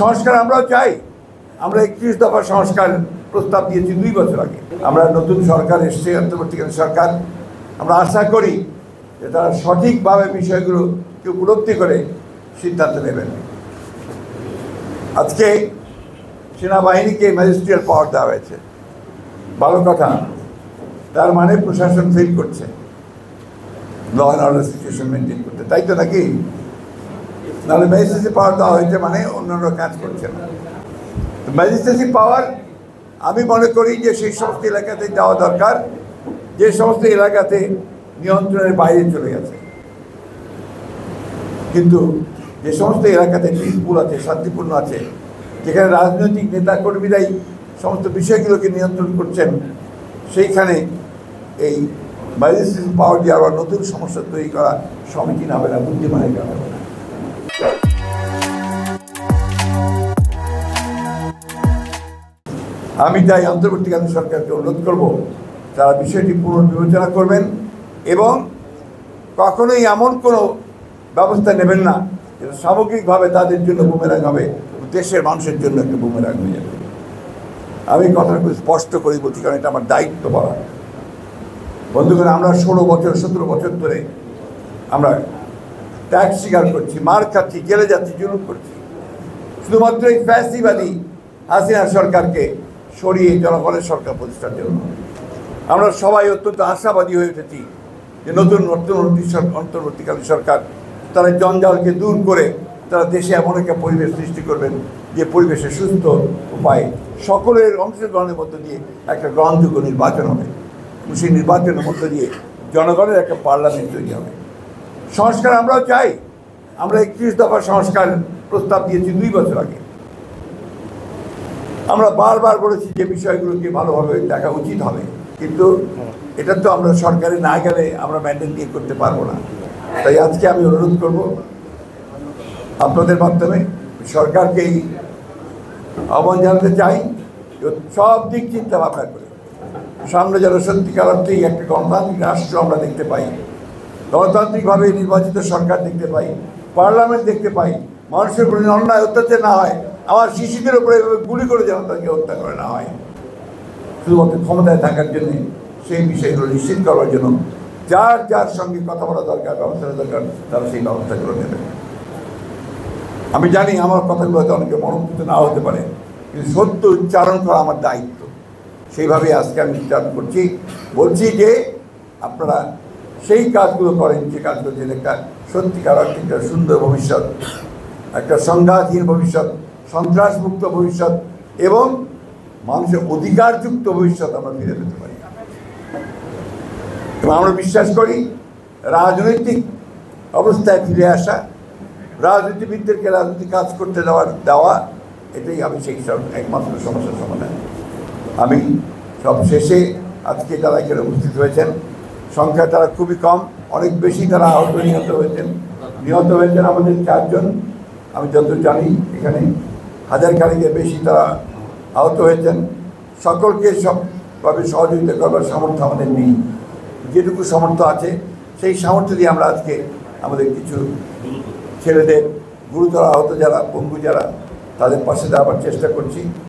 সংস্কার আমরাও চাই। আমরা 31 দফা সংস্কার প্রস্তাব দিয়েছি 2 বছর আগে। আমরা নতুন সরকার এসছে, অন্তর্বর্তীকালীন সরকার। আমরা আশা করি যে তারা সঠিকভাবে বিষয়গুলোকে উপলব্ধি করে সিদ্ধান্ত নেবেন। আজকে সেনাবাহিনীকে ম্যাজিস্ট্রিয়াল পাওয়ার দেওয়া হয়েছে, ভালো কথা। তার মানে প্রশাসন ফেল করছে law and order situation maintain করতে, তাই তো নাকি? নাহলে ম্যাজিস্ট্রেসি পাওয়ার দেওয়া হয়েছে মানে অন্যান্য কাজ করছে না। ম্যাজিস্ট্রেসি পাওয়ার আমি মনে করি যে সেই সমস্ত এলাকাতে যাওয়া দরকার যে সমস্ত এলাকাতে নিয়ন্ত্রণের বাইরে চলে গেছে। কিন্তু যে সমস্ত এলাকাতে পিসফুল আছে, শান্তিপূর্ণ আছে, যেখানে রাজনৈতিক নেতাকর্মীরাই সমস্ত বিষয়গুলোকে নিয়ন্ত্রণ করছেন, সেইখানে এই ম্যাজিস্ট্রেসি পাওয়ার দিয়ে আবার নতুন সমস্যা তৈরি করা সমীচীন হবে না, বুদ্ধিমানের কাজ হবে না। আমি তাই অন্তর্বর্তীকালীন সরকারকে অনুরোধ করব তারা বিষয়টি পুনর্বিবেচনা করবেন এবং কখনোই এমন কোনো ব্যবস্থা নেবেন না যেটা সামগ্রিকভাবে তাদের জন্য বুমেরাং হবে, দেশের মানুষের জন্য একটা বুমেরাং হয়ে যাবে। আমি কথাটা খুব স্পষ্ট করে বলছি, কারণ এটা আমার দায়িত্ব বলা। বন্ধুগণ, আমরা 16 বছর 17 বছর ধরে আমরা ত্যাগ স্বীকার করছি, মার খাচ্ছি, জেলে যাচ্ছি, জুলুম করছি, শুধুমাত্র এই ফ্যাসিবাদী হাসিনা সরকারকে সরিয়ে জনগণের সরকার প্রতিষ্ঠার জন্য। আমরা সবাই অত্যন্ত আশাবাদী হয়ে উঠেছি যে নতুন অন্তর্বর্তীকালীন সরকার তারা জঞ্জালকে দূর করে তারা দেশে এমন একটা পরিবেশ সৃষ্টি করবেন যে পরিবেশে সুস্থ উপায়ে সকলের অংশগ্রহণের মধ্য দিয়ে একটা গ্রহণযোগ্য নির্বাচন হবে। সেই নির্বাচনের মধ্য দিয়ে জনগণের একটা পার্লামেন্ট তৈরি হবে। সংস্কার আমরাও চাই। আমরা 31 দফা সংস্কার প্রস্তাব দিয়েছি 2 বছর আগে। আমরা বারবার বলেছি যে বিষয়গুলোকে ভালোভাবে দেখা উচিত হবে, কিন্তু এটা তো আমরা সরকারে না গেলে আমরা ম্যান্ডেট দিয়ে করতে পারবো না। তাই আজকে আমি অনুরোধ করব আপনাদের মাধ্যমে সরকারকেই আহ্বান জানাতে চাই সব দিক চিন্তা ভাবনা করে সামনে যেন সত্যিকার অর্থেই একটা গণতান্ত্রিক রাষ্ট্র আমরা দেখতে পাই, গণতান্ত্রিকভাবে নির্বাচিত সরকার দেখতে পাই, পার্লামেন্ট দেখতে পাই, মানুষের উপরে অন্যায় অত্যাচার না হয়, আমার শিশুদের উপরে এভাবে গুলি করে যেন তাকে হত্যা করে না হয়। শুধুমাত্র ক্ষমতায় থাকার জন্যে সেই বিষয়গুলো নিশ্চিত করার জন্য যার যার সঙ্গে কথা বলা দরকার, ব্যবস্থা দরকার, তারা সেই ব্যবস্থাগুলো নেবে। আমি জানি আমার কথাগুলো হয়তো অনেকে মনোভূত না হতে পারে, কিন্তু সত্য উচ্চারণ করা আমার দায়িত্ব। সেইভাবেই আজকে আমি উচ্চারণ করছি, বলছি যে আপনারা সেই কাজগুলো করেন যে কাজগুলো যে একটা সত্যিকার অর্থে একটা সুন্দর ভবিষ্যৎ, একটা সংঘাতহীন ভবিষ্যৎ, সন্ত্রাসমুক্ত ভবিষ্যৎ এবং মানুষের অধিকারযুক্ত ভবিষ্যৎ আমরা ফিরে পেতে পারি। এবং আমরা বিশ্বাস করি রাজনৈতিক অবস্থায় ফিরে আসা, রাজনীতিবিদদেরকে রাজনীতি কাজ করতে দেওয়া এটাই আমি সেই একমাত্র সমস্যার সমাধান। আমি সব শেষে আজকে যারা এখানে উপস্থিত হয়েছেন সংখ্যা তারা খুবই কম, অনেক বেশি তারা আহত নিহত হয়েছেন আমাদের 4 জন। আমি যতদূর জানি এখানে 1000 খানিকের বেশি তারা আহত হয়েছেন। সকলকে সবভাবে সহযোগিতা করবার সামর্থ্য আমাদের নেই, যেটুকু সামর্থ্য আছে সেই সামর্থ্য দিয়ে আমরা আজকে আমাদের কিছু ছেলেদের গুরুতর আহত যারা, পঙ্গু যারা, তাদের পাশে দাঁড়াবার চেষ্টা করছি।